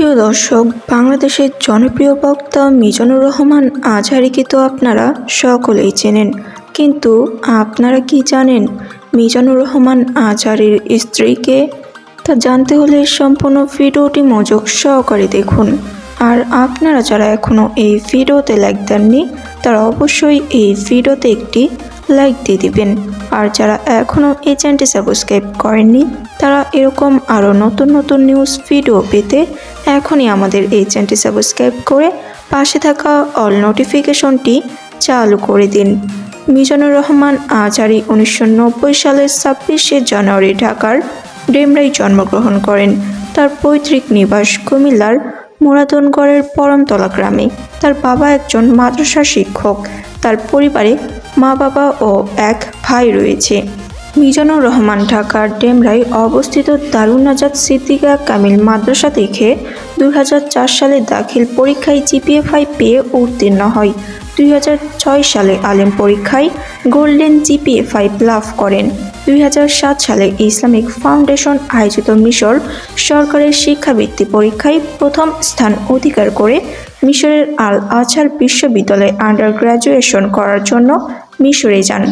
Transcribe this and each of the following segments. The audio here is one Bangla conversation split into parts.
প্রিয় দর্শক, বাংলাদেশের জনপ্রিয় বক্তা মিজানুর রহমান আজহারীকে তো আপনারা সকলেই চেনেন, কিন্তু আপনারা কি জানেন মিজানুর রহমান আজহারীর স্ত্রীকে? তা জানতে হলে সম্পূর্ণ ভিডিওটি মনোযোগ সহকারে দেখুন। আর আপনারা যারা এখনও এই ভিডিওতে লাইক দেননি তারা অবশ্যই এই ভিডিওতে একটি লাইক দিয়ে দিবেন। আর যারা এখনও এই চ্যানেলটি সাবস্ক্রাইব করেননি তারা এরকম আরও নতুন নতুন নিউজ ভিডিও পেতে এখনই আমাদের এই চ্যানেলটি সাবস্ক্রাইব করে পাশে থাকা অল নোটিফিকেশনটি চালু করে দিন। মিজানুর রহমান আজহারী 1990 সালের 26শে জানুয়ারি ঢাকার ডেমরায় জন্মগ্রহণ করেন। তার পৈতৃক নিবাস কুমিল্লার মুরাদনগরের পরমতলা গ্রামে। তার বাবা একজন মাদ্রাসা শিক্ষক। তার পরিবারে মা বাবা ও এক ভাই রয়েছে। মিজানুর রহমান ঢাকার ডেমরায় অবস্থিত দারুন নাজাত সিদ্দিকা কামিল মাদ্রাসা থেকে 2004 সালে দাখিল পরীক্ষায় জিপিএ 5 পেয়ে উত্তীর্ণ হয়। 2006 সালে আলেম পরীক্ষায় গোল্ডেন জিপিএ 5 লাভ করেন। 2007 সালে ইসলামিক ফাউন্ডেশন আয়োজিত মিশর সরকারের শিক্ষাবৃত্তি পরীক্ষায় প্রথম স্থান অধিকার করে মিশরের আল আজহার বিশ্ববিদ্যালয়ে আন্ডার গ্র্যাজুয়েশন করার জন্য মিশরে যান।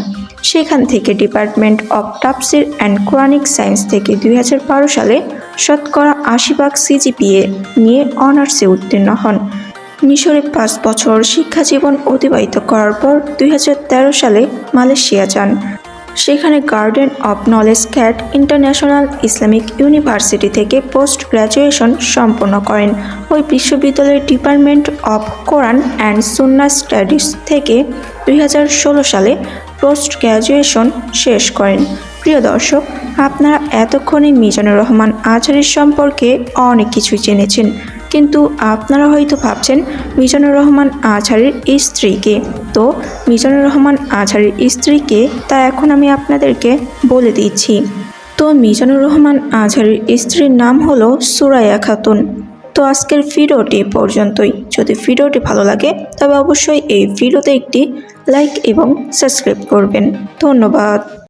সেখান থেকে ডিপার্টমেন্ট অব তাফসির অ্যান্ড কোরআনিক সায়েন্স থেকে 2012 সালে শতকরা 80% সিজিপিএ নিয়ে অনার্সে উত্তীর্ণ হন। মিশরে 5 বছর শিক্ষাজীবন অতিবাহিত করার পর 2013 সালে মালয়েশিয়া যান। সেখানে garden of knowledge cat international Islamic university থেকে পোস্ট গ্র্যাজুয়েশন সম্পন্ন করেন। ওই বিশ্ববিদ্যালয়ের department of Quran and Sunnah studies থেকে 2016 সালে পোস্ট গ্র্যাজুয়েশন শেষ করেন। প্রিয় দর্শক, আপনারা এতক্ষণে মিজানুর রহমান আজহারীর সম্পর্কে অনেক কিছু জেনেছেন, কিন্তু আপনারা হয়তো ভাবছেন মিজানুর রহমান আজহারীর স্ত্রীকে। তো মিজানুর রহমান আজহারীর স্ত্রীকে তা এখন আমি আপনাদেরকে বলে দিচ্ছি। তো মিজানুর রহমান আজহারীর স্ত্রীর নাম হলো সুরাইয়া খাতুন। তো আজকের ভিডিওটি পর্যন্তই। যদি ভিডিওটি ভালো লাগে তবে অবশ্যই এই ভিডিওতে একটি লাইক এবং সাবস্ক্রাইব করবেন। ধন্যবাদ।